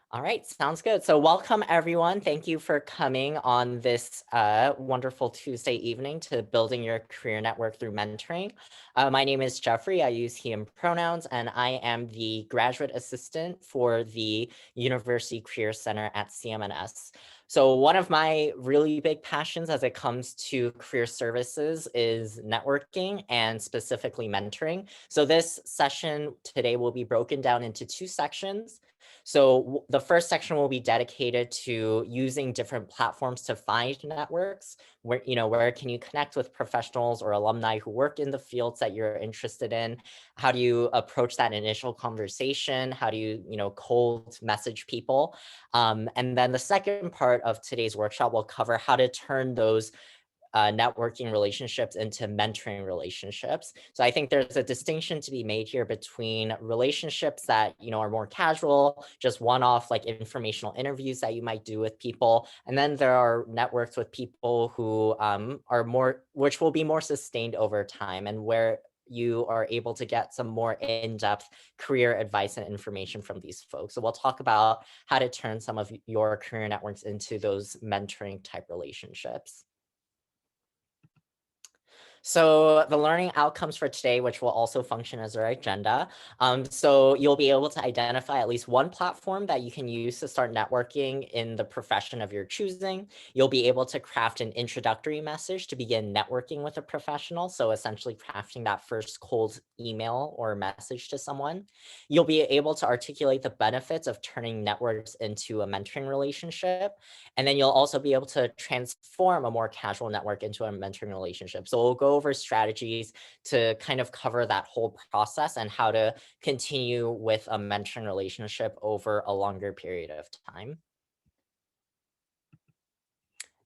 All right, sounds good. So welcome everyone. Thank you for coming on this wonderful Tuesday evening to building your career network through mentoring. My name is Jeffrey. I use he, him pronouns, and I am the graduate assistant for the University Career Center at CMNS. So one of my really big passions as it comes to career services is networking and specifically mentoring. So this session today will be broken down into two sections. So the first section will be dedicated to using different platforms to find networks. Where can you connect with professionals or alumni who work in the fields that you're interested in? How do you approach that initial conversation? How do you, cold message people? And then the second part of today's workshop will cover how to turn those networking relationships into mentoring relationships. So I think there's a distinction to be made here between relationships that, are more casual, just one-off like informational interviews that you might do with people. And then there are networks with people who are more, which will be more sustained over time and where you are able to get some more in-depth career advice and information from these folks. So we'll talk about how to turn some of your career networks into those mentoring type relationships. So the learning outcomes for today, which will also function as our agenda. So you'll be able to identify at least one platform that you can use to start networking in the profession of your choosing. You'll be able to craft an introductory message to begin networking with a professional. So essentially crafting that first cold email or message to someone. You'll be able to articulate the benefits of turning networks into a mentoring relationship. And then you'll also be able to transform a more casual network into a mentoring relationship. So we'll go over strategies to kind of cover that whole process and how to continue with a mentoring relationship over a longer period of time.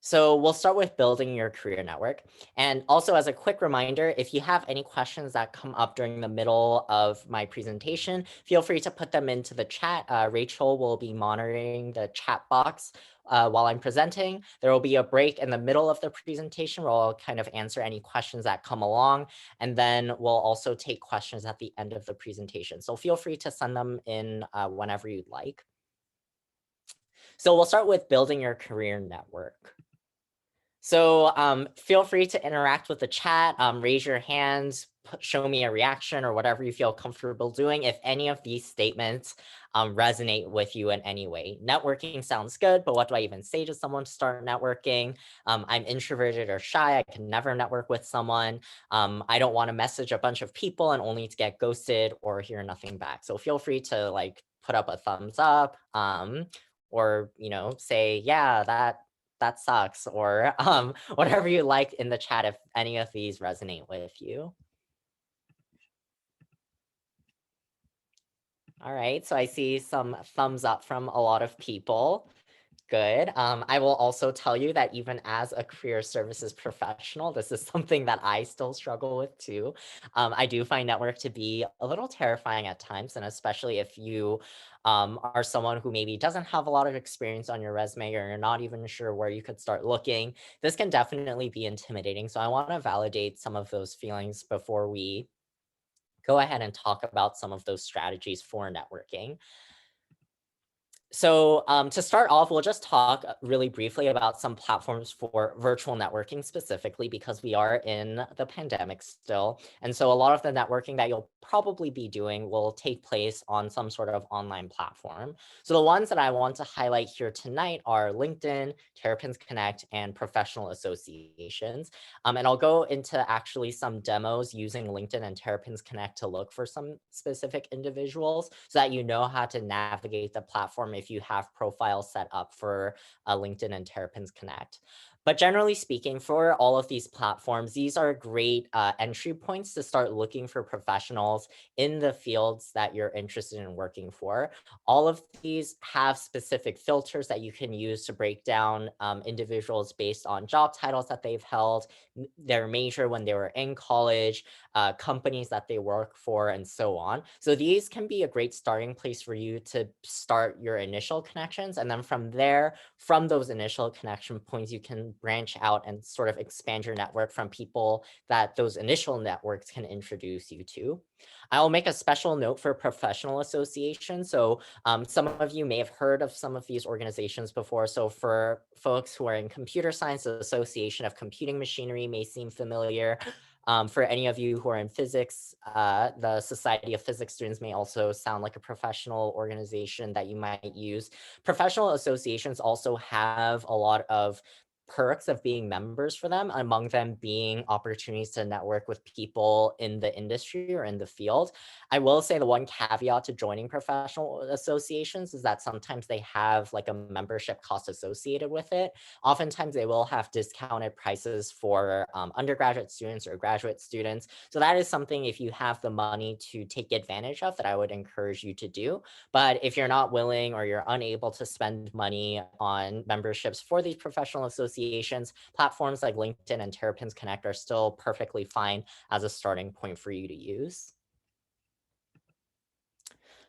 So we'll start with building your career network. And also as a quick reminder, if you have any questions that come up during the middle of my presentation, feel free to put them into the chat. Rachel will be monitoring the chat box while I'm presenting. There will be a break in the middle of the presentation where I'll kind of answer any questions that come along. And then we'll also take questions at the end of the presentation. So feel free to send them in whenever you'd like. So we'll start with building your career network. So feel free to interact with the chat, raise your hands, show me a reaction or whatever you feel comfortable doing if any of these statements resonate with you in any way. Networking sounds good, but what do I even say to someone to start networking? I'm introverted or shy. I can never network with someone. I don't want to message a bunch of people and only to get ghosted or hear nothing back. So feel free to like put up a thumbs up or, say, yeah, that sucks, or whatever you like in the chat if any of these resonate with you. All right, so I see some thumbs up from a lot of people. Good. I will also tell you that even as a career services professional, this is something that I still struggle with too. I do find network to be a little terrifying at times, and especially if you are someone who maybe doesn't have a lot of experience on your resume or you're not even sure where you could start looking, this can definitely be intimidating. So I want to validate some of those feelings before we go ahead and talk about some of those strategies for networking. So to start off, we'll just talk really briefly about some platforms for virtual networking specifically because we are in the pandemic still. And so a lot of the networking that you'll probably be doing will take place on some sort of online platform. So the ones that I want to highlight here tonight are LinkedIn, Terrapins Connect, and professional associations. And I'll go into actually some demos using LinkedIn and Terrapins Connect to look for some specific individuals so that you know how to navigate the platform if you have profiles set up for LinkedIn and Terrapins Connect. But generally speaking, for all of these platforms, these are great entry points to start looking for professionals in the fields that you're interested in working for. All of these have specific filters that you can use to break down individuals based on job titles that they've held, their major when they were in college, companies that they work for, and so on. So these can be a great starting place for you to start your initial connections. And then from there, from those initial connection points, you can branch out and sort of expand your network from people that those initial networks can introduce you to. I'll make a special note for professional associations. So some of you may have heard of some of these organizations before. So for folks who are in computer science, the Association of Computing Machinery may seem familiar. For any of you who are in physics, the Society of Physics Students may also sound like a professional organization that you might use. Professional associations also have a lot of perks of being members for them, among them being opportunities to network with people in the industry or in the field. I will say the one caveat to joining professional associations is that sometimes they have like a membership cost associated with it. Oftentimes they will have discounted prices for undergraduate students or graduate students. So that is something, if you have the money to take advantage of, that I would encourage you to do. But if you're not willing or you're unable to spend money on memberships for these professional associations, platforms like LinkedIn and Terrapins Connect are still perfectly fine as a starting point for you to use.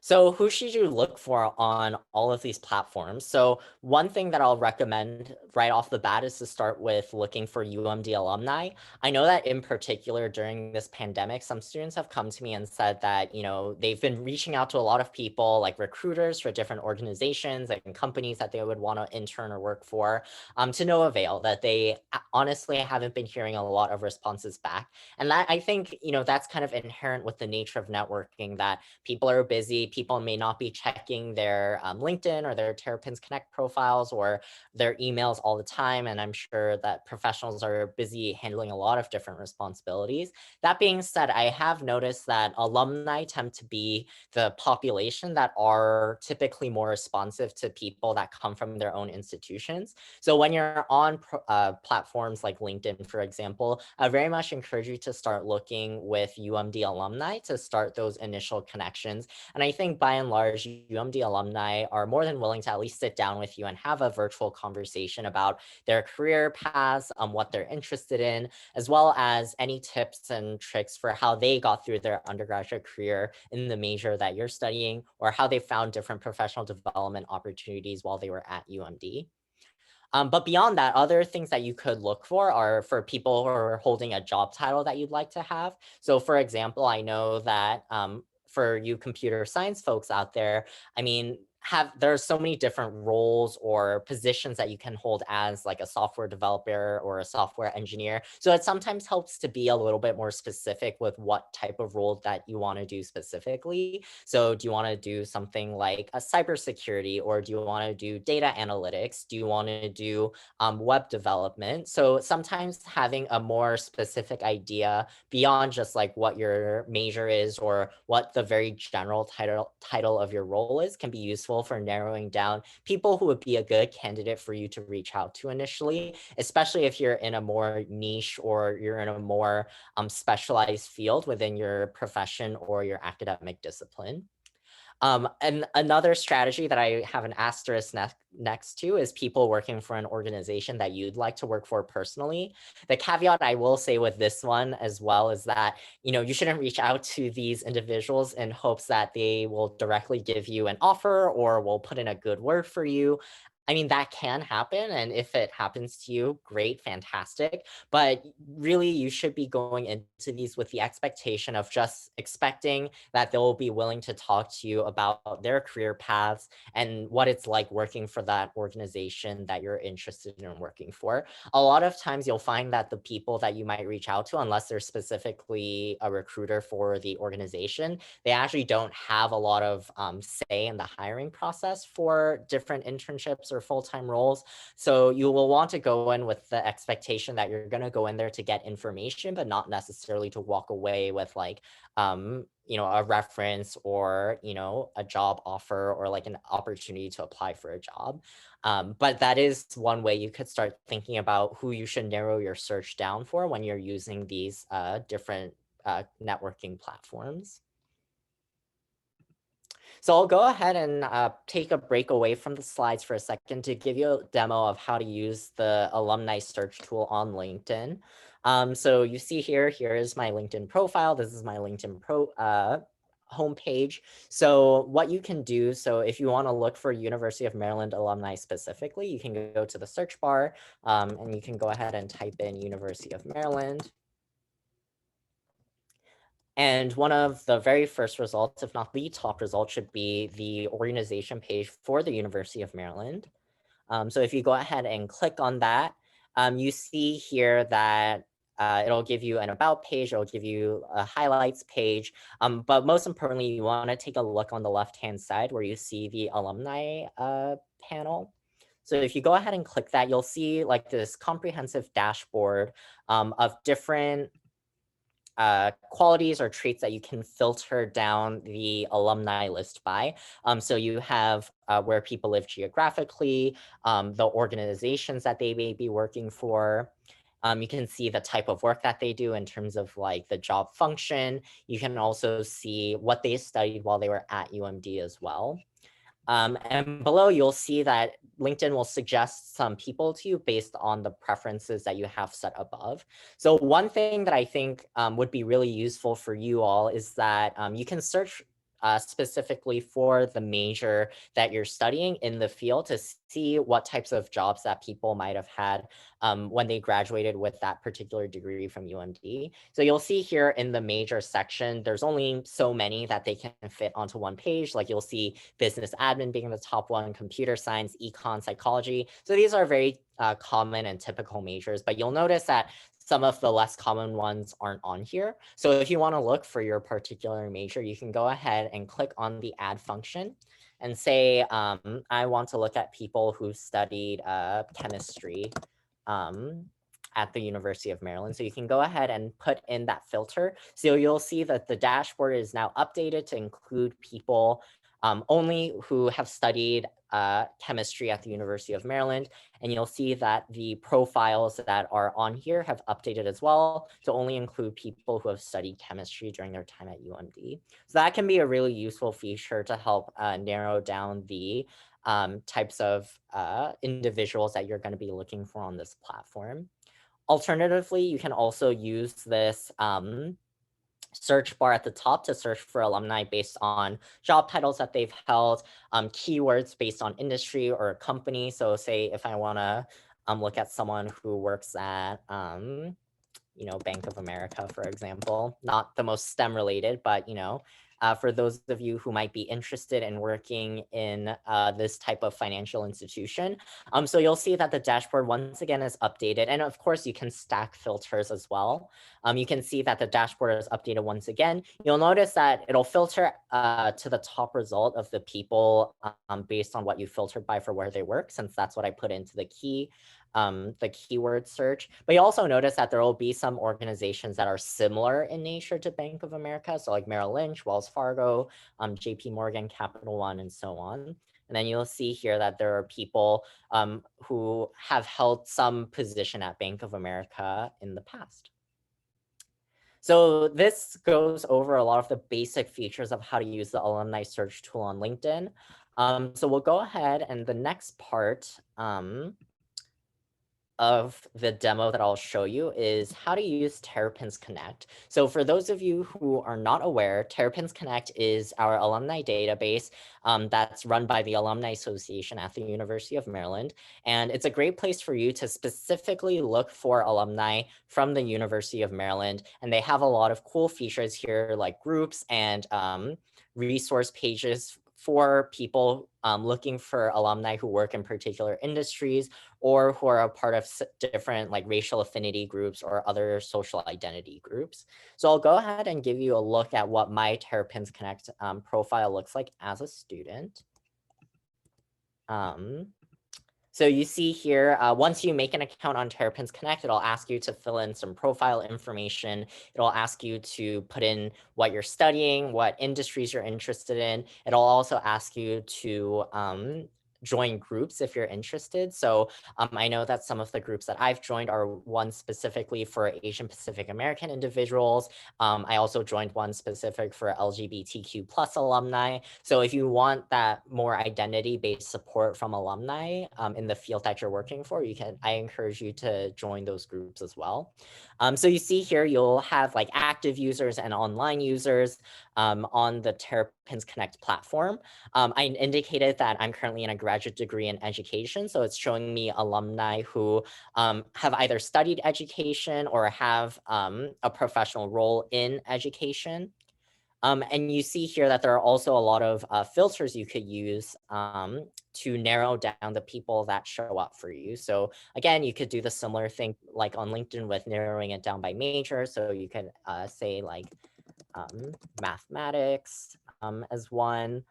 So who should you look for on all of these platforms? So one thing that I'll recommend right off the bat is to start with looking for UMD alumni. I know that in particular during this pandemic, some students have come to me and said that, they've been reaching out to a lot of people like recruiters for different organizations and companies that they would want to intern or work for, to no avail, that they honestly haven't been hearing a lot of responses back. And that, I think, that's kind of inherent with the nature of networking, that people are busy. People may not be checking their LinkedIn or their Terrapins Connect profiles or their emails all the time. And I'm sure that professionals are busy handling a lot of different responsibilities. That being said, I have noticed that alumni tend to be the population that are typically more responsive to people that come from their own institutions. So when you're on platforms like LinkedIn, for example, I very much encourage you to start looking with UMD alumni to start those initial connections. And I think by and large, UMD alumni are more than willing to at least sit down with you and have a virtual conversation about their career paths, what they're interested in, as well as any tips and tricks for how they got through their undergraduate career in the major that you're studying, or how they found different professional development opportunities while they were at UMD. But beyond that, other things that you could look for are for people who are holding a job title that you'd like to have. So for example, I know that for you computer science folks out there, I mean, there are so many different roles or positions that you can hold as like a software developer or a software engineer. So it sometimes helps to be a little bit more specific with what type of role that you want to do specifically. So do you want to do something like a cybersecurity, or do you want to do data analytics? Do you want to do web development? So sometimes having a more specific idea beyond just like what your major is or what the very general title of your role is can be useful for narrowing down people who would be a good candidate for you to reach out to initially, especially if you're in a more niche or you're in a more specialized field within your profession or your academic discipline. And another strategy that I have an asterisk next to is people working for an organization that you'd like to work for personally. The caveat I will say with this one as well is that, you shouldn't reach out to these individuals in hopes that they will directly give you an offer or will put in a good word for you. I mean, that can happen. And if it happens to you, great, fantastic. But really, you should be going into these with the expectation of just expecting that they'll be willing to talk to you about their career paths and what it's like working for that organization that you're interested in working for. A lot of times you'll find that the people that you might reach out to, unless they're specifically a recruiter for the organization, they actually don't have a lot of say in the hiring process for different internships or full-time roles. So you will want to go in with the expectation that you're going to go in there to get information, but not necessarily to walk away with like a reference or, a job offer or like an opportunity to apply for a job. But that is one way you could start thinking about who you should narrow your search down for when you're using these different networking platforms. So I'll go ahead and take a break away from the slides for a second to give you a demo of how to use the alumni search tool on LinkedIn. So you see here is my LinkedIn profile. This is my LinkedIn homepage. So what you can do, so if you want to look for University of Maryland alumni specifically, you can go to the search bar and you can go ahead and type in University of Maryland. And one of the very first results, if not the top result, should be the organization page for the University of Maryland. So if you go ahead and click on that, you see here that it'll give you an about page, it'll give you a highlights page, but most importantly, you want to take a look on the left-hand side where you see the alumni panel. So if you go ahead and click that, you'll see like this comprehensive dashboard of different qualities or traits that you can filter down the alumni list by. So you have where people live geographically, the organizations that they may be working for. You can see the type of work that they do in terms of like the job function. You can also see what they studied while they were at UMD as well. And below, you'll see that LinkedIn will suggest some people to you based on the preferences that you have set above. So one thing that I think would be really useful for you all is that you can search specifically for the major that you're studying in the field to see what types of jobs that people might have had when they graduated with that particular degree from UMD. So you'll see here in the major section, there's only so many that they can fit onto one page. Like you'll see business admin being the top one, computer science, econ, psychology. So these are very common and typical majors, but you'll notice that some of the less common ones aren't on here. So if you want to look for your particular major, you can go ahead and click on the add function and say, I want to look at people who studied chemistry at the University of Maryland. So you can go ahead and put in that filter. So you'll see that the dashboard is now updated to include people only who have studied chemistry at the University of Maryland. And you'll see that the profiles that are on here have updated as well to only include people who have studied chemistry during their time at UMD. So that can be a really useful feature to help narrow down the types of individuals that you're going to be looking for on this platform. Alternatively, you can also use this search bar at the top to search for alumni based on job titles that they've held, keywords based on industry or company. So say if I want to look at someone who works at Bank of America, for example, not the most STEM related, but for those of you who might be interested in working in this type of financial institution. So you'll see that the dashboard once again is updated. And of course, you can stack filters as well. You can see that the dashboard is updated once again. You'll notice that it'll filter to the top result of the people based on what you filtered by for where they work, since that's what I put into the keyword search. But you also notice that there will be some organizations that are similar in nature to Bank of America. So like Merrill Lynch, Wells Fargo, JP Morgan, Capital One, and so on. And then you'll see here that there are people who have held some position at Bank of America in the past. So this goes over a lot of the basic features of how to use the alumni search tool on LinkedIn. So we'll go ahead, and the next part of the demo that I'll show you is how to use Terrapins Connect. So for those of you who are not aware, Terrapins Connect is our alumni database that's run by the Alumni Association at the University of Maryland. And it's a great place for you to specifically look for alumni from the University of Maryland. And they have a lot of cool features here like groups and resource pages for people looking for alumni who work in particular industries or who are a part of different like racial affinity groups or other social identity groups. So I'll go ahead and give you a look at what my Terrapins Connect profile looks like as a student. So you see here, once you make an account on Terrapins Connect, it'll ask you to fill in some profile information. It'll ask you to put in what you're studying, what industries you're interested in. It'll also ask you to join groups if you're interested. So I know that some of the groups that I've joined are one specifically for Asian Pacific American individuals. I also joined one specific for LGBTQ plus alumni. So if you want that more identity-based support from alumni in the field that you're working for, I encourage you to join those groups as well. So you see here, you'll have like active users and online users on the Terrapins Connect platform. I indicated that I'm currently in a graduate degree in education, so it's showing me alumni who have either studied education or have a professional role in education. And you see here that there are also a lot of filters you could use to narrow down the people that show up for you. So again, you could do the similar thing like on LinkedIn with narrowing it down by major. So you could say like mathematics as one.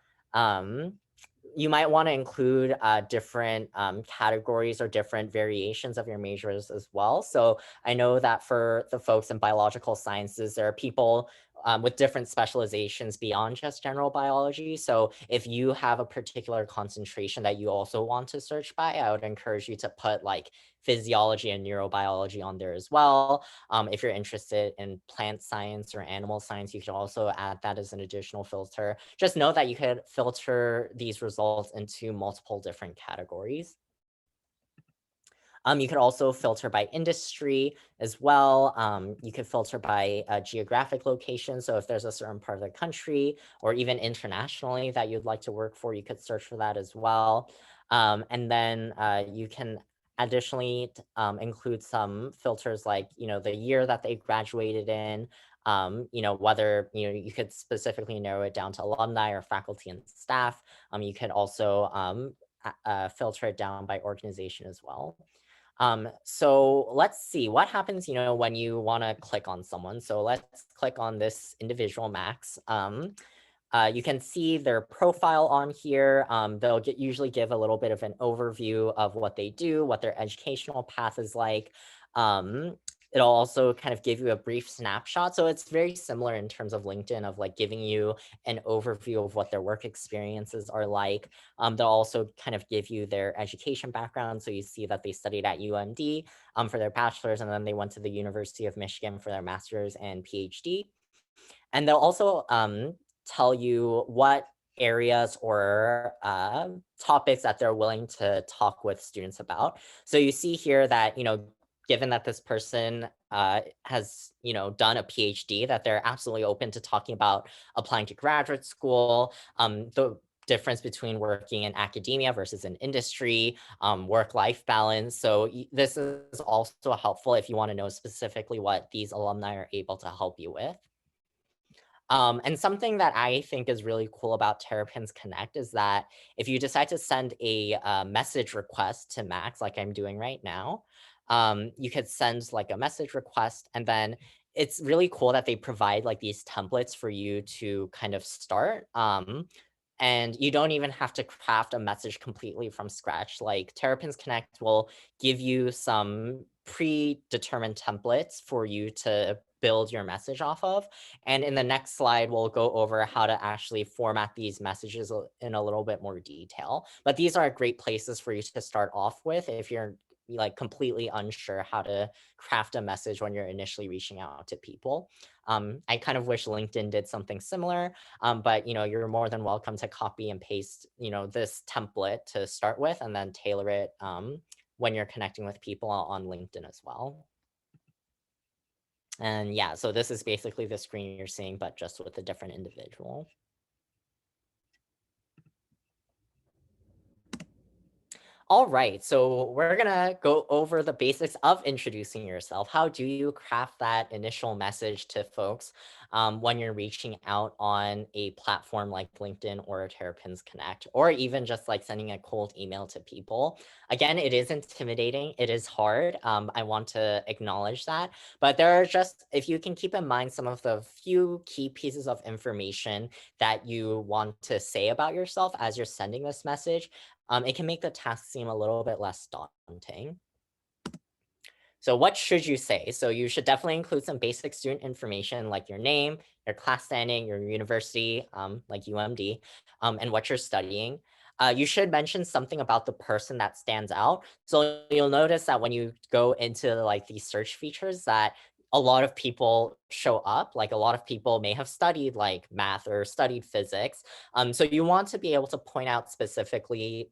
You might want to include different categories or different variations of your majors as well. So I know that for the folks in biological sciences, there are people with different specializations beyond just general biology. So if you have a particular concentration that you also want to search by, I would encourage you to put like physiology and neurobiology on there as well. If you're interested in plant science or animal science, you could also add that as an additional filter. Just know that you could filter these results into multiple different categories. You could also filter by industry as well. You could filter by geographic location. So if there's a certain part of the country or even internationally that you'd like to work for, you could search for that as well. And then you can additionally include some filters like, the year that they graduated in, whether, you could specifically narrow it down to alumni or faculty and staff. You could also filter it down by organization as well. So let's see what happens, when you want to click on someone. So let's click on this individual, Max. You can see their profile on here. They'll usually give a little bit of an overview of what they do, what their educational path is like. It'll also kind of give you a brief snapshot. So it's very similar in terms of LinkedIn of like giving you an overview of what their work experiences are like. They'll also kind of give you their education background. So you see that they studied at UMD for their bachelor's, and then they went to the University of Michigan for their master's and PhD. And they'll also tell you what areas or topics that they're willing to talk with students about. So you see here that, given that this person has, done a PhD, that they're absolutely open to talking about applying to graduate school, the difference between working in academia versus in industry, work-life balance. So this is also helpful if you want to know specifically what these alumni are able to help you with. And something that I think is really cool about Terrapins Connect is that if you decide to send a message request to Max, like I'm doing right now, you could send like a message request, and then it's really cool that they provide like these templates for you to kind of start. And you don't even have to craft a message completely from scratch. Like Terrapins Connect will give you some predetermined templates for you to build your message off of. And in the next slide, we'll go over how to actually format these messages in a little bit more detail. But these are great places for you to start off with if you're like completely unsure how to craft a message when you're initially reaching out to people. I kind of wish LinkedIn did something similar, but you're more than welcome to copy and paste, this template to start with, and then tailor it when you're connecting with people on LinkedIn as well. And yeah, so this is basically the screen you're seeing, but just with a different individual. All right, so we're gonna go over the basics of introducing yourself. How do you craft that initial message to folks when you're reaching out on a platform like LinkedIn or Terrapins Connect, or even just like sending a cold email to people? Again, it is intimidating. It is hard. I want to acknowledge that, but there are just, if you can keep in mind some of the few key pieces of information that you want to say about yourself as you're sending this message, it can make the task seem a little bit less daunting. So what should you say? So you should definitely include some basic student information like your name, your class standing, your university, like UMD, and what you're studying. You should mention something about the person that stands out. So you'll notice that when you go into like these search features that a lot of people show up, like a lot of people may have studied like math or studied physics. So you want to be able to point out specifically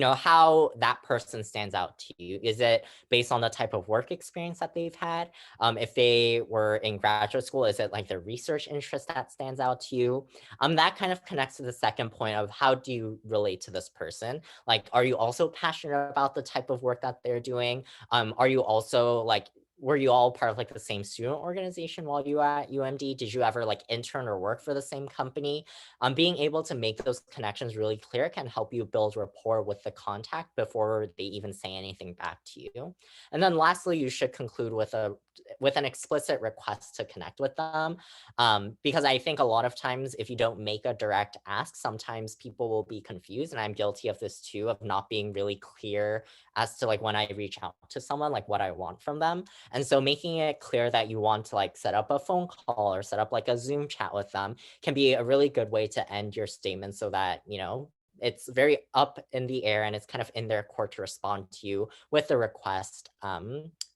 how that person stands out to you. Is it based on the type of work experience that they've had? If they were in graduate school, is it like their research interest that stands out to you? That kind of connects to the second point of how do you relate to this person? Like, are you also passionate about the type of work that they're doing? Are you also like, were you all part of like the same student organization while you were at UMD? Did you ever like intern or work for the same company? Being able to make those connections really clear can help you build rapport with the contact before they even say anything back to you. And then lastly, you should conclude with an explicit request to connect with them. Because I think a lot of times if you don't make a direct ask, sometimes people will be confused. And I'm guilty of this too, of not being really clear as to like when I reach out to someone, like what I want from them. And so making it clear that you want to like set up a phone call or set up like a Zoom chat with them can be a really good way to end your statement so that, it's very up in the air and it's kind of in their court to respond to you with the request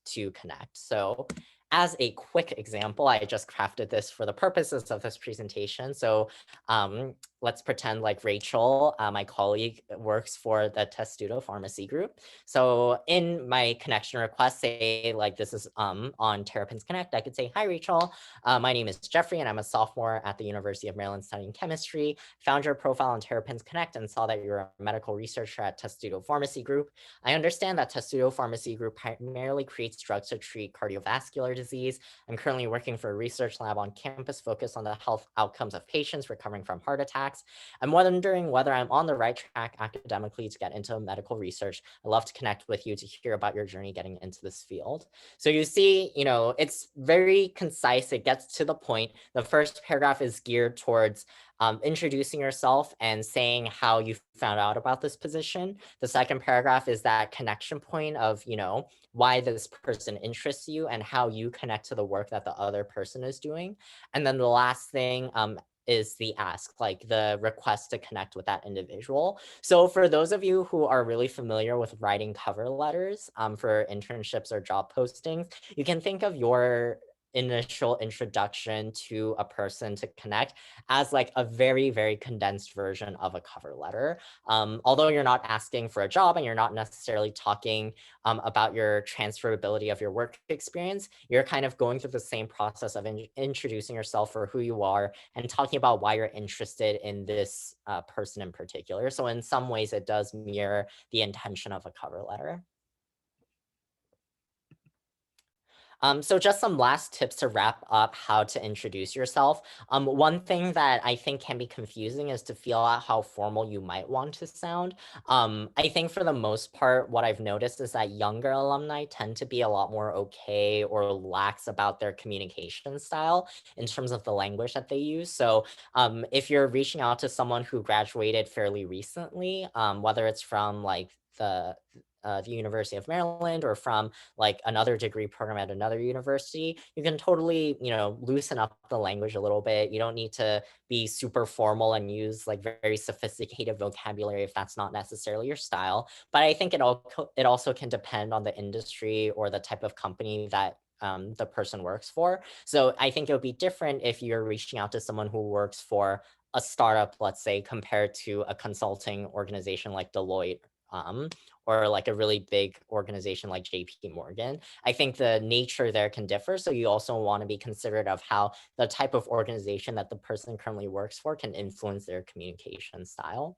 to connect. So as a quick example, I just crafted this for the purposes of this presentation. So let's pretend like Rachel, my colleague, works for the Testudo Pharmacy Group. So in my connection request, say like this is on Terrapins Connect, I could say, "Hi, Rachel. My name is Jeffrey, and I'm a sophomore at the University of Maryland studying chemistry. Found your profile on Terrapins Connect and saw that you're a medical researcher at Testudo Pharmacy Group. I understand that Testudo Pharmacy Group primarily creates drugs to treat cardiovascular disease. I'm currently working for a research lab on campus focused on the health outcomes of patients recovering from heart attacks. I'm wondering whether I'm on the right track academically to get into medical research. I'd love to connect with you to hear about your journey getting into this field." So you see, it's very concise. It gets to the point. The first paragraph is geared towards introducing yourself and saying how you found out about this position. The second paragraph is that connection point of, why this person interests you and how you connect to the work that the other person is doing. And then the last thing is the ask, like the request to connect with that individual. So for those of you who are really familiar with writing cover letters for internships or job postings, you can think of your initial introduction to a person to connect as like a very, very condensed version of a cover letter. Although you're not asking for a job and you're not necessarily talking about your transferability of your work experience, you're kind of going through the same process of introducing yourself for who you are and talking about why you're interested in this person in particular. So in some ways, it does mirror the intention of a cover letter. So just some last tips to wrap up how to introduce yourself. One thing that I think can be confusing is to feel out how formal you might want to sound. I think for the most part, what I've noticed is that younger alumni tend to be a lot more okay or lax about their communication style in terms of the language that they use. So if you're reaching out to someone who graduated fairly recently, whether it's from like the University of Maryland or from like another degree program at another university, you can totally, loosen up the language a little bit. You don't need to be super formal and use like very sophisticated vocabulary if that's not necessarily your style. But I think it also can depend on the industry or the type of company that the person works for. So I think it would be different if you're reaching out to someone who works for a startup, let's say, compared to a consulting organization like Deloitte. Or like a really big organization like JP Morgan. I think the nature there can differ. So you also want to be considerate of how the type of organization that the person currently works for can influence their communication style.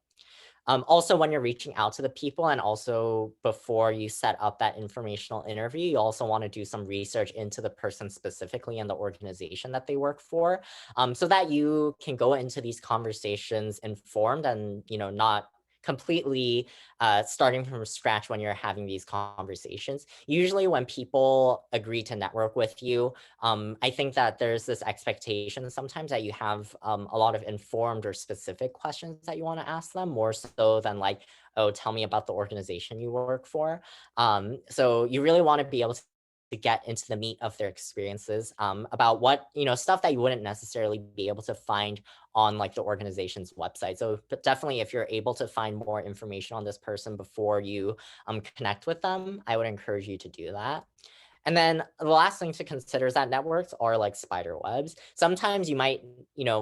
Also, when you're reaching out to the people and also before you set up that informational interview, you also want to do some research into the person specifically and the organization that they work for, so that you can go into these conversations informed and, not completely starting from scratch when you're having these conversations. Usually when people agree to network with you, I think that there's this expectation sometimes that you have a lot of informed or specific questions that you want to ask them, more so than like, "Oh, tell me about the organization you work for." So you really want to be able to get into the meat of their experiences, about what, stuff that you wouldn't necessarily be able to find on like the organization's website. So but definitely if you're able to find more information on this person before you connect with them, I would encourage you to do that. And then the last thing to consider is that networks are like spider webs. Sometimes you might,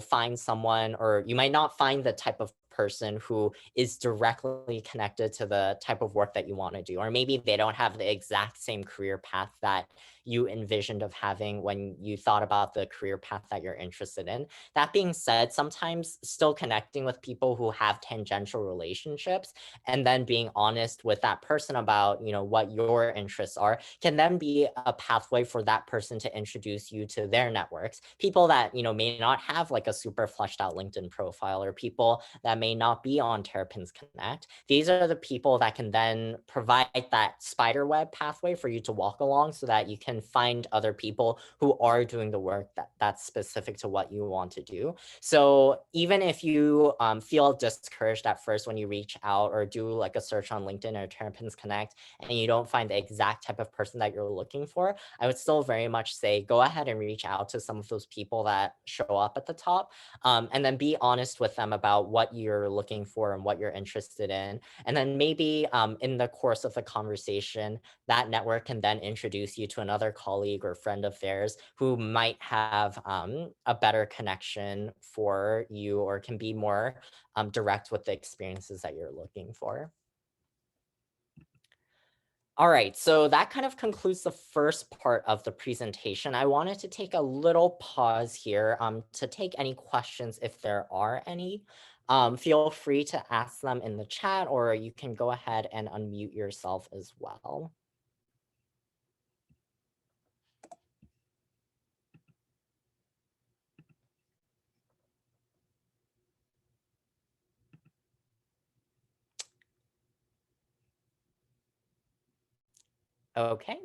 find someone or you might not find the type of person who is directly connected to the type of work that you want to do. Or maybe they don't have the exact same career path that you envisioned of having when you thought about the career path that you're interested in. That being said, sometimes still connecting with people who have tangential relationships and then being honest with that person about, what your interests are can then be a pathway for that person to introduce you to their networks. People that, may not have like a super fleshed out LinkedIn profile, or people that may not be on Terrapins Connect. These are the people that can then provide that spider web pathway for you to walk along so that you can find other people who are doing the work that's specific to what you want to do. So even if you feel discouraged at first when you reach out or do like a search on LinkedIn or Terrapins Connect and you don't find the exact type of person that you're looking for, I would still very much say go ahead and reach out to some of those people that show up at the top, and then be honest with them about what you're looking for and what you're interested in. And then maybe in the course of the conversation, that network can then introduce you to another colleague or friend of theirs who might have a better connection for you, or can be more direct with the experiences that you're looking for. All right, so that kind of concludes the first part of the presentation. I wanted to take a little pause here to take any questions if there are any. Feel free to ask them in the chat, or you can go ahead and unmute yourself as well. Okay.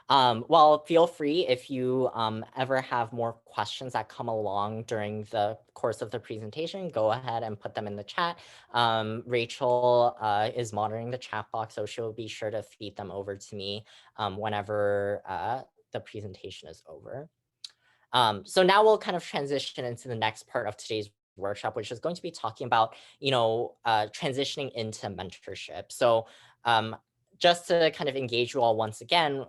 Well, feel free if you ever have more questions that come along during the course of the presentation, go ahead and put them in the chat. Rachel is monitoring the chat box, so she'll be sure to feed them over to me whenever the presentation is over. So now we'll kind of transition into the next part of today's workshop, which is going to be talking about, transitioning into mentorship. So just to kind of engage you all once again,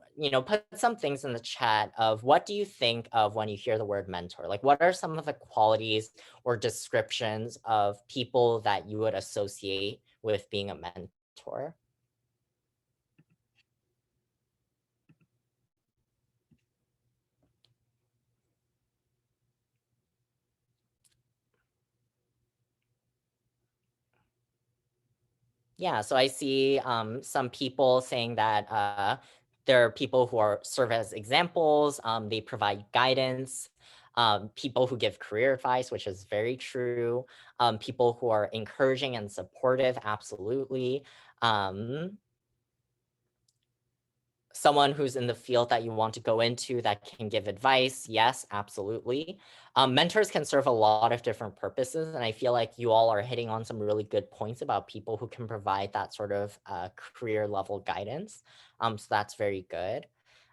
put some things in the chat of what do you think of when you hear the word mentor? Like, what are some of the qualities or descriptions of people that you would associate with being a mentor? Yeah, so I see some people saying that there are people who serve as examples. They provide guidance. People who give career advice, which is very true. People who are encouraging and supportive, absolutely. Um, Someone who's in the field that you want to go into that can give advice, yes, absolutely. Mentors can serve a lot of different purposes, and I feel like you all are hitting on some really good points about people who can provide that sort of career level guidance. So that's very good.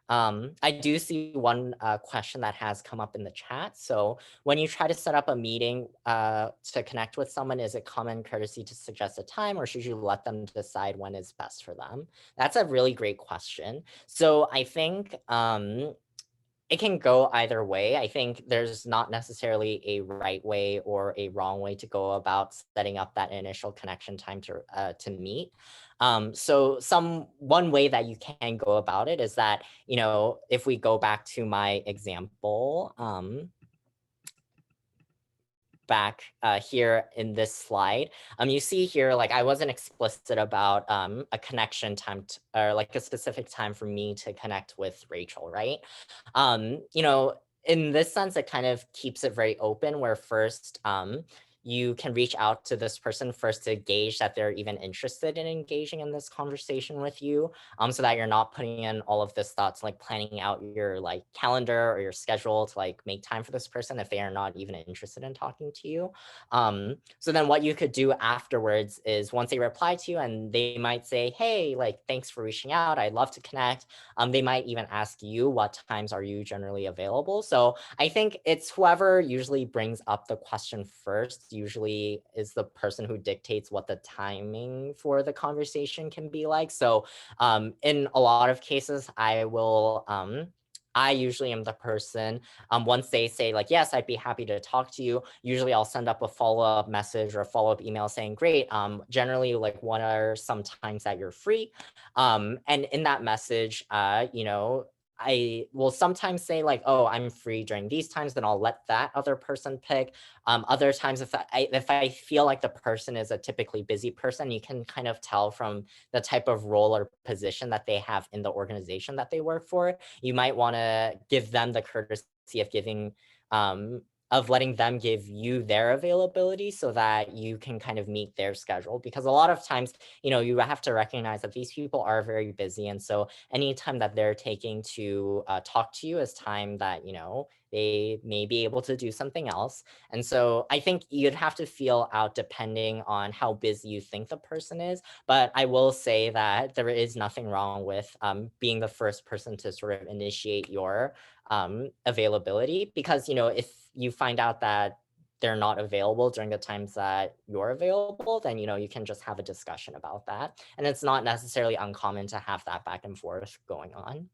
I do see one question that has come up in the chat. So when you try to set up a meeting to connect with someone, is it common courtesy to suggest a time, or should you let them decide when is best for them? That's a really great question. So I think it can go either way. I think there's not necessarily a right way or a wrong way to go about setting up that initial connection time to meet. So one way that you can go about it is that, if we go back to my example, back here in this slide, you see here, like I wasn't explicit about a connection time or like a specific time for me to connect with Rachel, right? In this sense, it kind of keeps it very open where first, you can reach out to this person first to gauge that they're even interested in engaging in this conversation with you, so that you're not putting in all of this thoughts, like planning out your like calendar or your schedule to like make time for this person if they are not even interested in talking to you. So then what you could do afterwards is once they reply to you and they might say, hey, like, thanks for reaching out, I'd love to connect. They might even ask you, what times are you generally available? So I think it's whoever usually brings up the question first usually is the person who dictates what the timing for the conversation can be like. So in a lot of cases, I will I usually am the person, once they say like, yes, I'd be happy to talk to you, usually I'll send up a follow-up message or a follow-up email saying, great, generally like what are some times that you're free? And in that message, I will sometimes say like, oh, I'm free during these times, then I'll let that other person pick. Other times, if I feel like the person is a typically busy person, you can kind of tell from the type of role or position that they have in the organization that they work for. You might want to give them the courtesy of giving of letting them give you their availability so that you can kind of meet their schedule, because a lot of times, you have to recognize that these people are very busy, and so any time that they're taking to talk to you is time that they may be able to do something else. And so I think you'd have to feel out depending on how busy you think the person is. But I will say that there is nothing wrong with being the first person to sort of initiate your availability, because if you find out that they're not available during the times that you're available, then you can just have a discussion about that. And it's not necessarily uncommon to have that back and forth going on.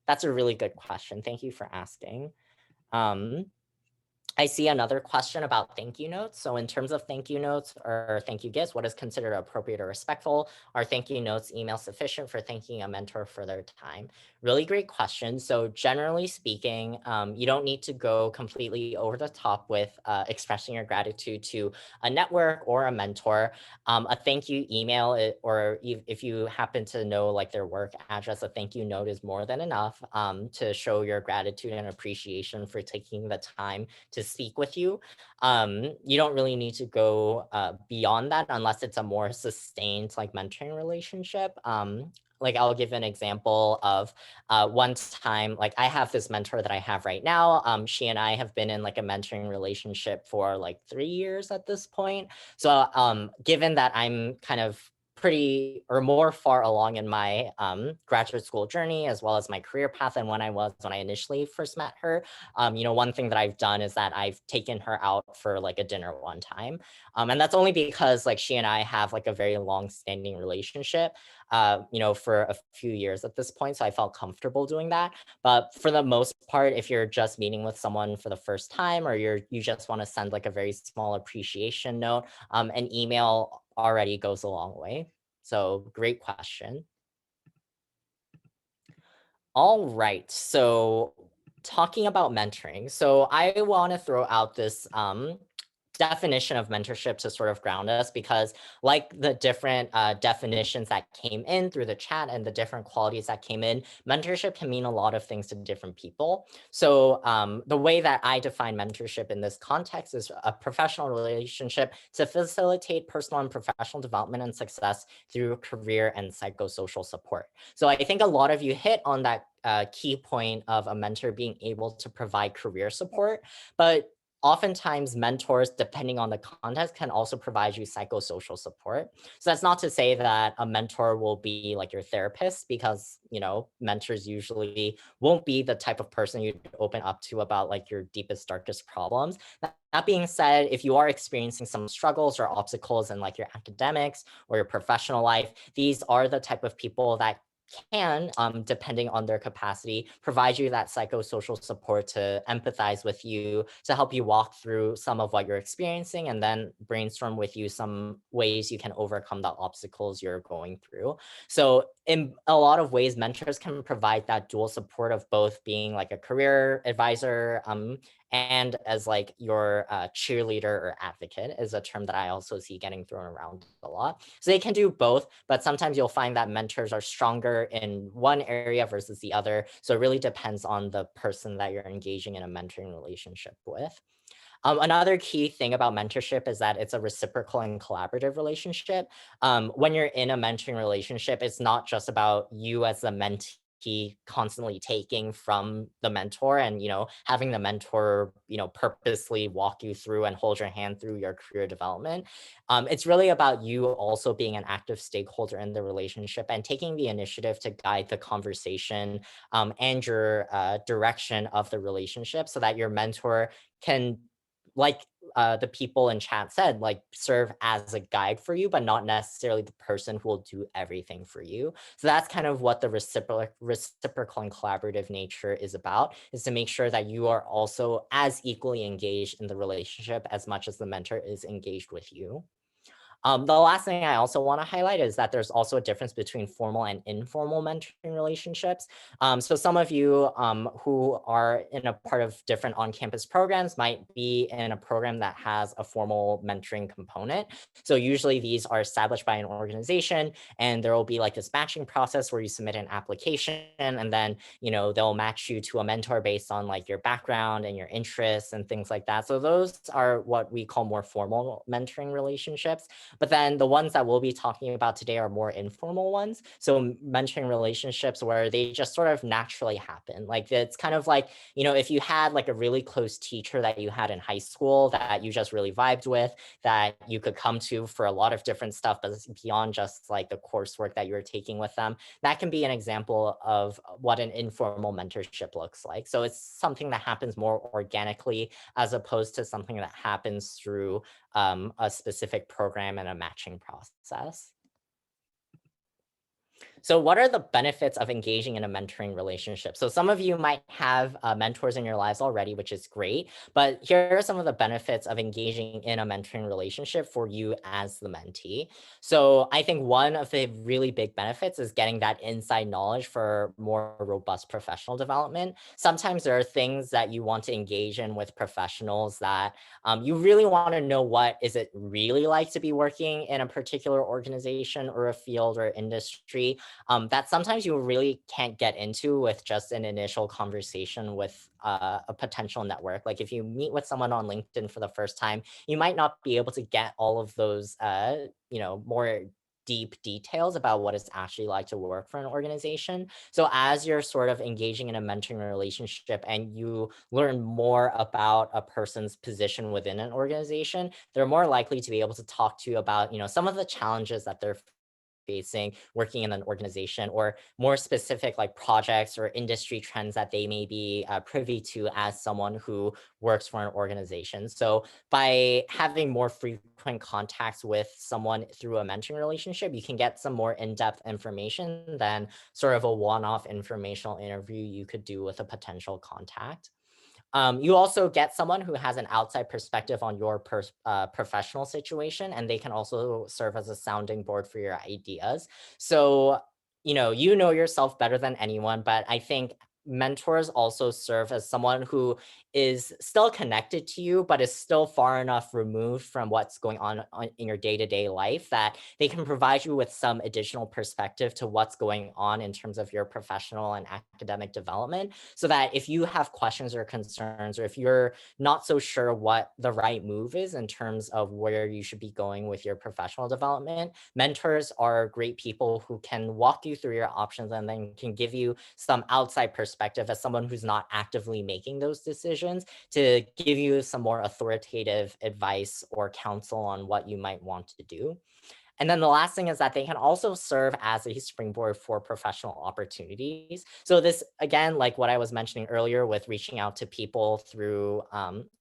That's a really good question. Thank you for asking. Um, I see another question about thank you notes. So in terms of thank you notes or thank you gifts, what is considered appropriate or respectful? Are thank you notes email sufficient for thanking a mentor for their time? Really great question. So generally speaking, you don't need to go completely over the top with expressing your gratitude to a network or a mentor. A thank you email, or if you happen to know like their work address, a thank you note is more than enough to show your gratitude and appreciation for taking the time to speak with you. You don't really need to go beyond that unless it's a more sustained like mentoring relationship. Like I'll give an example of one time, like I have this mentor that I have right now. She and I have been in like a mentoring relationship for like 3 years at this point. So given that I'm kind of pretty or more far along in my graduate school journey as well as my career path than when I initially first met her, one thing that I've done is that I've taken her out for like a dinner one time. And that's only because like she and I have like a very long standing relationship, for a few years at this point. So I felt comfortable doing that. But for the most part, if you're just meeting with someone for the first time, or you just want to send like a very small appreciation note, an email already goes a long way. So great question. All right. So talking about mentoring. So I want to throw out this definition of mentorship to sort of ground us, because like the different definitions that came in through the chat and the different qualities that came in, mentorship can mean a lot of things to different people. So the way that I define mentorship in this context is a professional relationship to facilitate personal and professional development and success through career and psychosocial support. So I think a lot of you hit on that key point of a mentor being able to provide career support, but oftentimes mentors, depending on the context, can also provide you psychosocial support. So that's not to say that a mentor will be like your therapist, because mentors usually won't be the type of person you'd open up to about like your deepest darkest problems. That being said, if you are experiencing some struggles or obstacles in like your academics or your professional life, these are the type of people that can, depending on their capacity, provide you that psychosocial support to empathize with you, to help you walk through some of what you're experiencing, and then brainstorm with you some ways you can overcome the obstacles you're going through. So in a lot of ways, mentors can provide that dual support of both being like a career advisor, and as like your cheerleader or advocate is a term that I also see getting thrown around a lot. So they can do both, but sometimes you'll find that mentors are stronger in one area versus the other. So it really depends on the person that you're engaging in a mentoring relationship with. Another key thing about mentorship is that it's a reciprocal and collaborative relationship. When you're in a mentoring relationship, it's not just about you as the mentee constantly taking from the mentor and having the mentor purposely walk you through and hold your hand through your career development. It's really about you also being an active stakeholder in the relationship and taking the initiative to guide the conversation, and your direction of the relationship, so that your mentor can, like the people in chat said, like serve as a guide for you, but not necessarily the person who will do everything for you. So that's kind of what the reciprocal and collaborative nature is about, is to make sure that you are also as equally engaged in the relationship as much as the mentor is engaged with you. The last thing I also want to highlight is that there's also a difference between formal and informal mentoring relationships. So some of you who are in a part of different on-campus programs might be in a program that has a formal mentoring component. So usually these are established by an organization, and there will be like this matching process where you submit an application, and then they'll match you to a mentor based on like your background and your interests and things like that. So those are what we call more formal mentoring relationships. But then the ones that we'll be talking about today are more informal ones. So mentoring relationships where they just sort of naturally happen. Like it's kind of like, if you had like a really close teacher that you had in high school that you just really vibed with, that you could come to for a lot of different stuff, but beyond just like the coursework that you were taking with them, that can be an example of what an informal mentorship looks like. So it's something that happens more organically as opposed to something that happens through a specific program and a matching process. So what are the benefits of engaging in a mentoring relationship? So some of you might have mentors in your lives already, which is great, but here are some of the benefits of engaging in a mentoring relationship for you as the mentee. So I think one of the really big benefits is getting that inside knowledge for more robust professional development. Sometimes there are things that you want to engage in with professionals that you really want to know, what is it really like to be working in a particular organization or a field or industry, that sometimes you really can't get into with just an initial conversation with a potential network. Like if you meet with someone on LinkedIn for the first time, you might not be able to get all of those, more deep details about what it's actually like to work for an organization. So as you're sort of engaging in a mentoring relationship and you learn more about a person's position within an organization, they're more likely to be able to talk to you about, some of the challenges that they're facing working in an organization, or more specific like projects or industry trends that they may be privy to as someone who works for an organization. So by having more frequent contacts with someone through a mentoring relationship, you can get some more in-depth information than sort of a one-off informational interview you could do with a potential contact. You also get someone who has an outside perspective on your professional situation, and they can also serve as a sounding board for your ideas. So, you know yourself better than anyone, but I think mentors also serve as someone who is still connected to you, but is still far enough removed from what's going on in your day-to-day life that they can provide you with some additional perspective to what's going on in terms of your professional and academic development, so that if you have questions or concerns, or if you're not so sure what the right move is in terms of where you should be going with your professional development, mentors are great people who can walk you through your options and then can give you some outside perspective as someone who's not actively making those decisions, to give you some more authoritative advice or counsel on what you might want to do. And then the last thing is that they can also serve as a springboard for professional opportunities. So this, again, like what I was mentioning earlier with reaching out to people through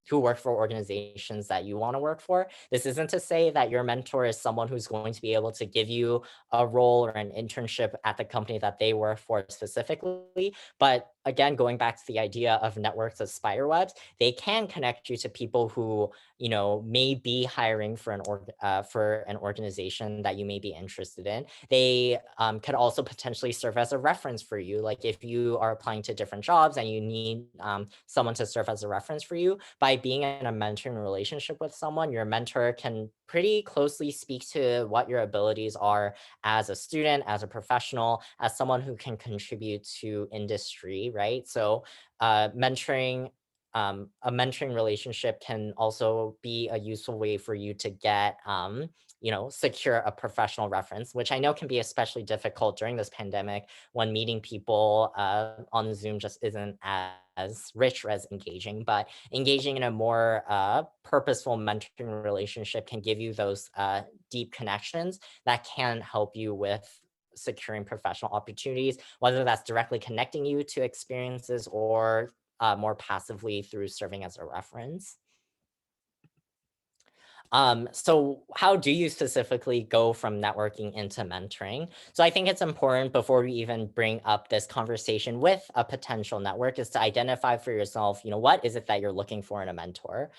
who work for organizations that you want to work for, this isn't to say that your mentor is someone who's going to be able to give you a role or an internship at the company that they work for specifically. But again, going back to the idea of networks as spider webs, they can connect you to people who may be hiring for an organization that you may be interested in. They could also potentially serve as a reference for you. Like if you are applying to different jobs and you need someone to serve as a reference for you, by being in a mentoring relationship with someone, your mentor can pretty closely speak to what your abilities are as a student, as a professional, as someone who can contribute to industry, right? So mentoring a mentoring relationship can also be a useful way for you to get, secure a professional reference, which I know can be especially difficult during this pandemic when meeting people on Zoom just isn't as rich or as engaging. But engaging in a more purposeful mentoring relationship can give you those deep connections that can help you with securing professional opportunities, whether that's directly connecting you to experiences or more passively through serving as a reference. So how do you specifically go from networking into mentoring? So I think it's important before we even bring up this conversation with a potential network is to identify for yourself, what is it that you're looking for in a mentor?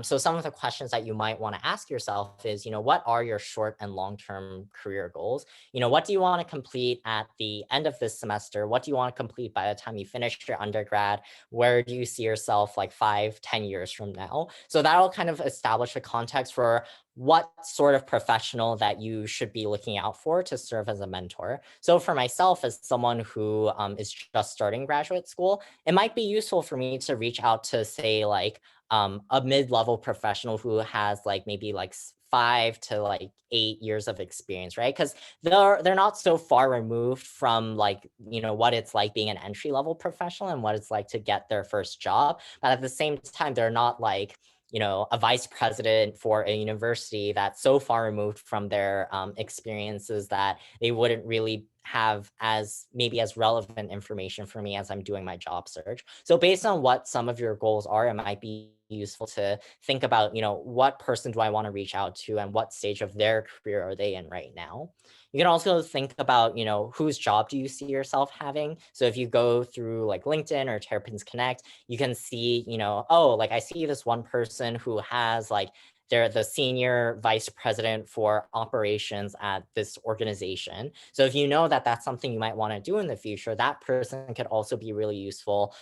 So some of the questions that you might want to ask yourself is, what are your short and long-term career goals? What do you want to complete at the end of this semester? What do you want to complete by the time you finish your undergrad? Where do you see yourself like 5, 10 years from now? So that'll kind of establish a context for what sort of professional that you should be looking out for to serve as a mentor. So for myself, as someone who is just starting graduate school, it might be useful for me to reach out to, say, like a mid-level professional who has like maybe like 5 to like 8 years of experience, right? Because they're not so far removed from like what it's like being an entry level professional and what it's like to get their first job, but at the same time they're not like a vice president for a university that's so far removed from their experiences that they wouldn't really have as maybe as relevant information for me as I'm doing my job search. So based on what some of your goals are, it might be useful to think about, what person do I want to reach out to and what stage of their career are they in right now. You can also think about, whose job do you see yourself having? So if you go through like LinkedIn or Terrapins Connect, you can see, oh, like I see this one person who has like they're the senior vice president for operations at this organization. So if you know that that's something you might want to do in the future, that person could also be really useful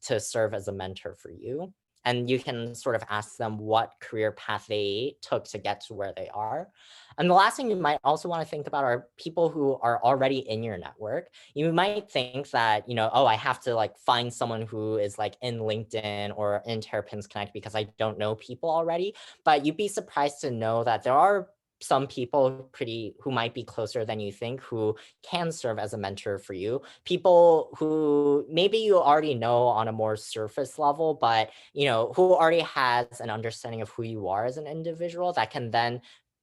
to serve as a mentor for you. And you can sort of ask them what career path they took to get to where they are. And the last thing you might also want to think about are people who are already in your network. You might think that, oh, I have to like find someone who is like in LinkedIn or in Terrapins Connect because I don't know people already. But you'd be surprised to know that there are some people pretty who might be closer than you think who can serve as a mentor for you. People who maybe you already know on a more surface level, but who already has an understanding of who you are as an individual that can then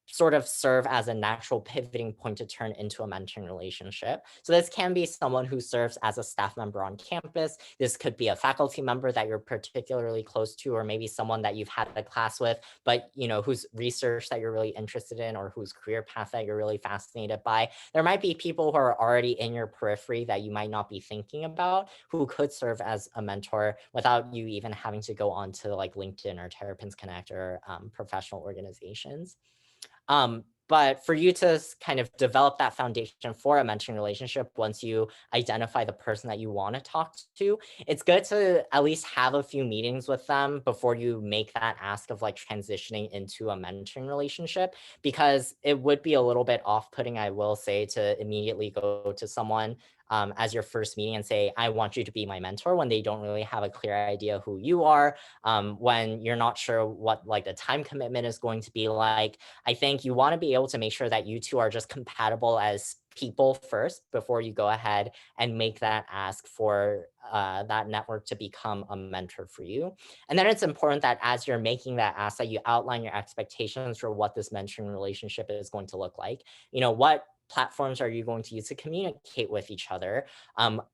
sort of serve as a natural pivoting point to turn into a mentoring relationship. So this can be someone who serves as a staff member on campus. This could be a faculty member that you're particularly close to, or maybe someone that you've had a class with, but whose research that you're really interested in or whose career path that you're really fascinated by. There might be people who are already in your periphery that you might not be thinking about who could serve as a mentor without you even having to go on to like LinkedIn or Terrapins Connect or professional organizations. But for you to kind of develop that foundation for a mentoring relationship, once you identify the person that you want to talk to, it's good to at least have a few meetings with them before you make that ask of like transitioning into a mentoring relationship, because it would be a little bit off-putting, I will say, to immediately go to someone as your first meeting and say, I want you to be my mentor, when they don't really have a clear idea who you are, when you're not sure what like the time commitment is going to be like. I think you want to be able to make sure that you two are just compatible as people first before you go ahead and make that ask for that network to become a mentor for you. And then it's important that as you're making that ask, that you outline your expectations for what this mentoring relationship is going to look like. What platforms are you going to use to communicate with each other?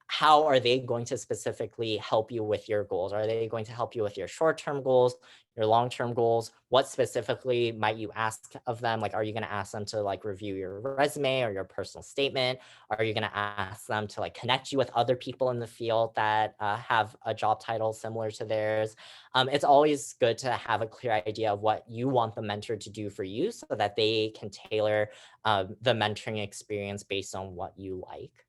How are they going to specifically help you with your goals? Are they going to help you with your short-term goals, your long-term goals? What specifically might you ask of them? Like, are you going to ask them to like review your resume or your personal statement? Are you going to ask them to like connect you with other people in the field that have a job title similar to theirs? It's always good to have a clear idea of what you want the mentor to do for you so that they can tailor the mentoring experience based on what you like.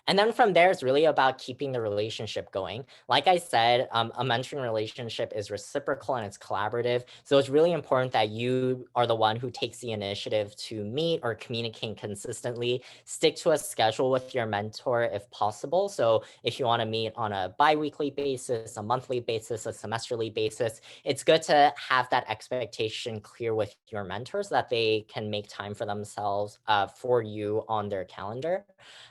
And then from there, it's really about keeping the relationship going. Like I said, a mentoring relationship is reciprocal and it's collaborative. So it's really important that you are the one who takes the initiative to meet or communicate consistently. Stick to a schedule with your mentor if possible. So if you want to meet on a bi-weekly basis, a monthly basis, a semesterly basis, it's good to have that expectation clear with your mentor so that they can make time for themselves for you on their calendar.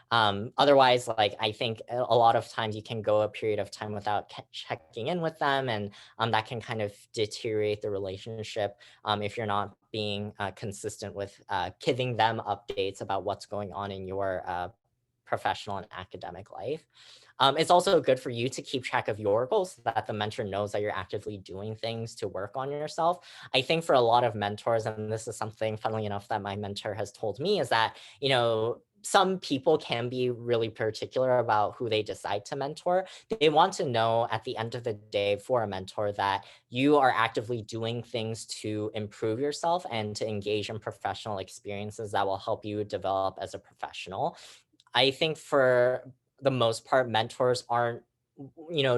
Otherwise, like I think a lot of times you can go a period of time without checking in with them, and that can kind of deteriorate the relationship if you're not being consistent with giving them updates about what's going on in your professional and academic life. It's also good for you to keep track of your goals so that the mentor knows that you're actively doing things to work on yourself. I think for a lot of mentors, and this is something, funnily enough, that my mentor has told me, is that, some people can be really particular about who they decide to mentor. They want to know at the end of the day for a mentor that you are actively doing things to improve yourself and to engage in professional experiences that will help you develop as a professional. I think for the most part, mentors aren't,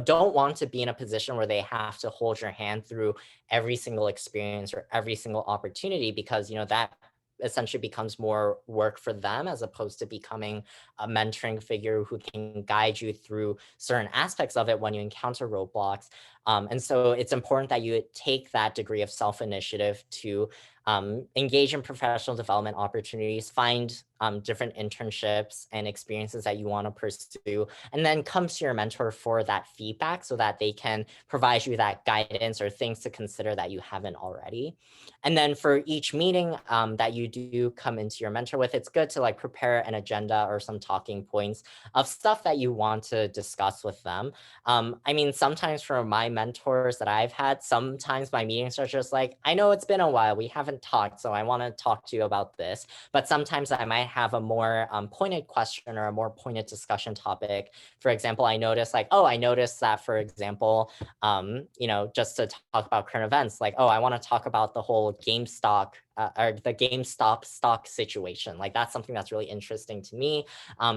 don't want to be in a position where they have to hold your hand through every single experience or every single opportunity, because, that essentially becomes more work for them as opposed to becoming a mentoring figure who can guide you through certain aspects of it when you encounter roadblocks. And so it's important that you take that degree of self initiative to engage in professional development opportunities, find different internships and experiences that you want to pursue, and then come to your mentor for that feedback so that they can provide you that guidance or things to consider that you haven't already. And then for each meeting that you do come into your mentor with, it's good to like prepare an agenda or some talking points of stuff that you want to discuss with them. I mean, sometimes for my mentors that I've had, sometimes my meetings are just like, I know it's been a while, we haven't talked, so I want to talk to you about this. But sometimes I might have a more pointed question or a more pointed discussion topic. For example, I noticed that, for example, just to talk about current events, like, oh, I want to talk about the whole GameStop or the GameStop stock situation. Like, that's something that's really interesting to me.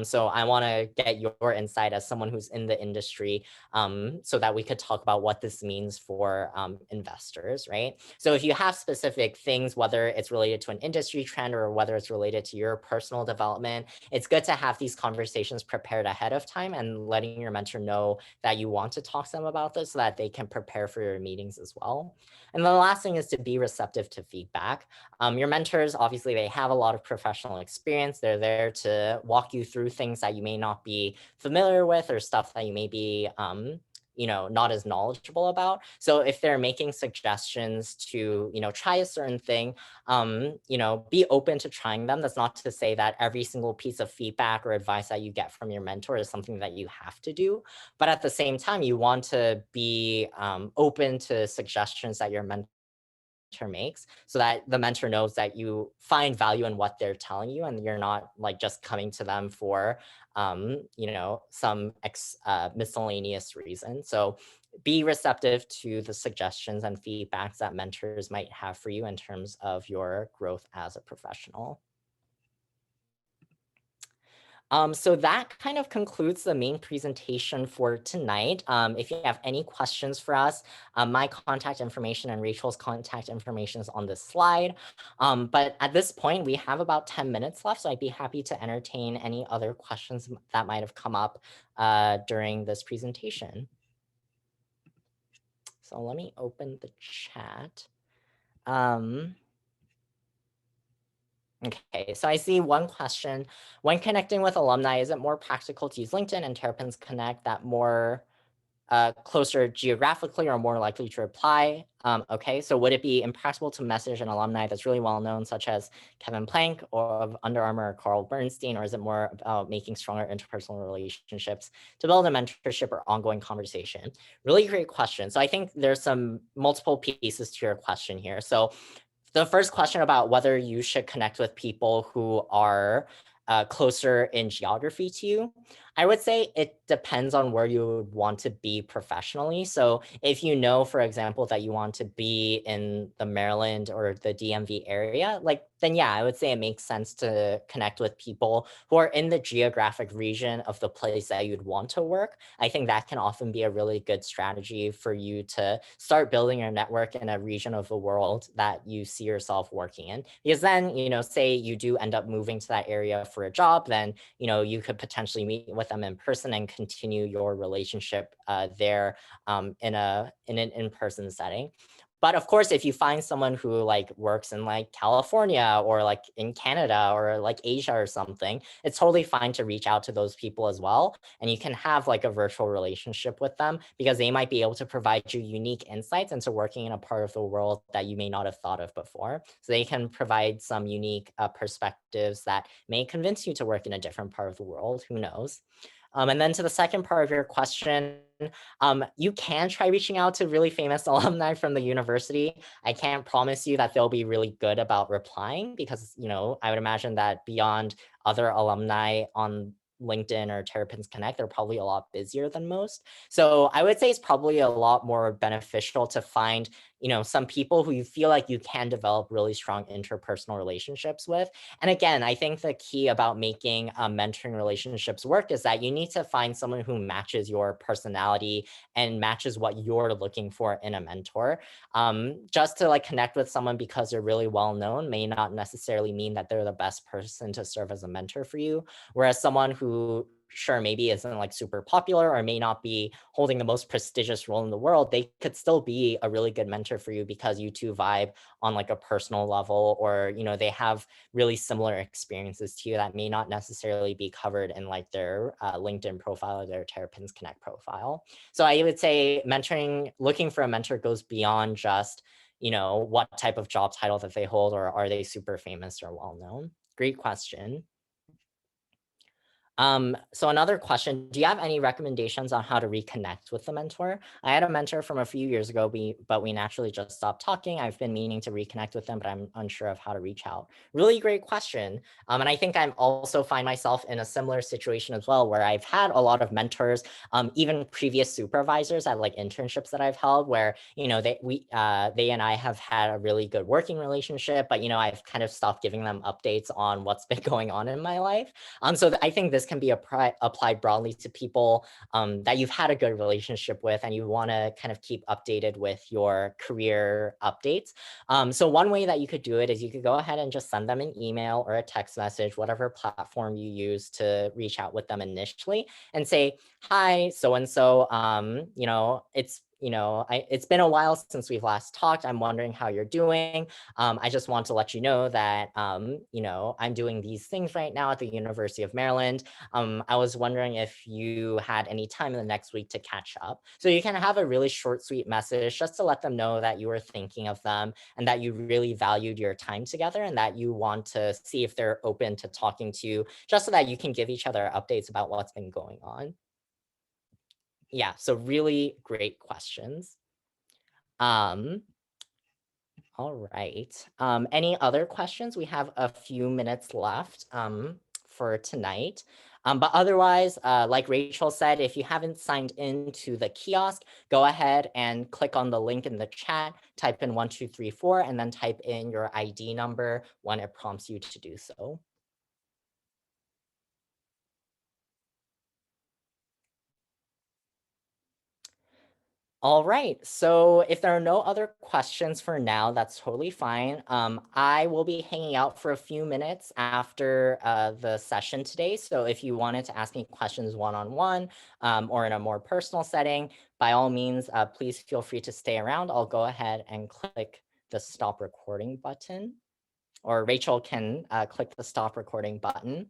So I want to get your insight as someone who's in the industry, so that we could talk about what this means for investors, right? So if you have specific things, whether it's related to an industry trend or whether it's related to your personal development, it's good to have these conversations prepared ahead of time and letting your mentor know that you want to talk to them about this so that they can prepare for your meetings as well. And the last thing is to be receptive to feedback. Your mentors, obviously, they have a lot of professional experience. They're there to walk you through things that you may not be familiar with or stuff that you may be not as knowledgeable about. So if they're making suggestions to try a certain thing, be open to trying them. That's not to say that every single piece of feedback or advice that you get from your mentor is something that you have to do, but at the same time you want to be open to suggestions that your mentor makes, so that the mentor knows that you find value in what they're telling you and you're not like just coming to them for some miscellaneous reason. So be receptive to the suggestions and feedbacks that mentors might have for you in terms of your growth as a professional. So that kind of concludes the main presentation for tonight. If you have any questions for us, my contact information and Rachel's contact information is on this slide. But at this point, we have about 10 minutes left, so I'd be happy to entertain any other questions that might have come up during this presentation. So let me open the chat. Okay, so I see one question. When connecting with alumni, is it more practical to use LinkedIn and Terrapins Connect that more closer geographically or more likely to reply? Okay, so would it be impractical to message an alumni that's really well known, such as Kevin Plank or of Under Armour or Carl Bernstein, or is it more about making stronger interpersonal relationships to build a mentorship or ongoing conversation? Really great question. So I think there's some multiple pieces to your question here. So the first question about whether you should connect with people who are closer in geography to you, I would say it depends on where you would want to be professionally. So if you know, for example, that you want to be in the Maryland or the DMV area, then yeah, I would say it makes sense to connect with people who are in the geographic region of the place that you'd want to work. I think that can often be a really good strategy for you to start building your network in a region of the world that you see yourself working in. Because then, say you do end up moving to that area for a job, then, you could potentially meet with them in person and continue your relationship there in an in-person setting. But of course, if you find someone who like works in like California or like in Canada or like Asia or something, it's totally fine to reach out to those people as well. And you can have like a virtual relationship with them because they might be able to provide you unique insights into working in a part of the world that you may not have thought of before. So they can provide some unique perspectives that may convince you to work in a different part of the world. Who knows? And then to the second part of your question, you can try reaching out to really famous alumni from the university. I can't promise you that they'll be really good about replying because, I would imagine that beyond other alumni on LinkedIn or Terrapins Connect, they're probably a lot busier than most. So I would say it's probably a lot more beneficial to find, some people who you feel like you can develop really strong interpersonal relationships with. And again, I think the key about making mentoring relationships work is that you need to find someone who matches your personality and matches what you're looking for in a mentor. Just to like connect with someone because they're really well known may not necessarily mean that they're the best person to serve as a mentor for you. Whereas someone who sure maybe isn't like super popular or may not be holding the most prestigious role in the world, they could still be a really good mentor for you because you two vibe on like a personal level, or they have really similar experiences to you that may not necessarily be covered in like their LinkedIn profile or their Terrapins Connect profile. So I would say mentoring, looking for a mentor goes beyond just, what type of job title that they hold or are they super famous or well known. Great question. So another question, do you have any recommendations on how to reconnect with the mentor? I had a mentor from a few years ago, but we naturally just stopped talking. I've been meaning to reconnect with them, but I'm unsure of how to reach out. Really great question. And I think I'm also find myself in a similar situation as well, where I've had a lot of mentors, even previous supervisors at like internships that I've held, where they and I have had a really good working relationship, but I've kind of stopped giving them updates on what's been going on in my life. So I think this can be applied broadly to people that you've had a good relationship with and you want to kind of keep updated with your career updates. So one way that you could do it is you could go ahead and just send them an email or a text message, whatever platform you use to reach out with them initially, and say, hi, so and so, it's been a while since we've last talked. I'm wondering how you're doing. I just want to let you know that, I'm doing these things right now at the University of Maryland. I was wondering if you had any time in the next week to catch up. So you can have a really short, sweet message just to let them know that you were thinking of them and that you really valued your time together and that you want to see if they're open to talking to you, just so that you can give each other updates about what's been going on. Yeah, so really great questions. Um, All right. Any other questions? We have a few minutes left for tonight. But otherwise, like Rachel said, if you haven't signed into the kiosk, go ahead and click on the link in the chat, type in 1234, and then type in your ID number when it prompts you to do so. All right. So if there are no other questions for now, that's totally fine. I will be hanging out for a few minutes after the session today. So if you wanted to ask me questions one-on-one or in a more personal setting, by all means, please feel free to stay around. I'll go ahead and click the stop recording button, or Rachel can click the stop recording button.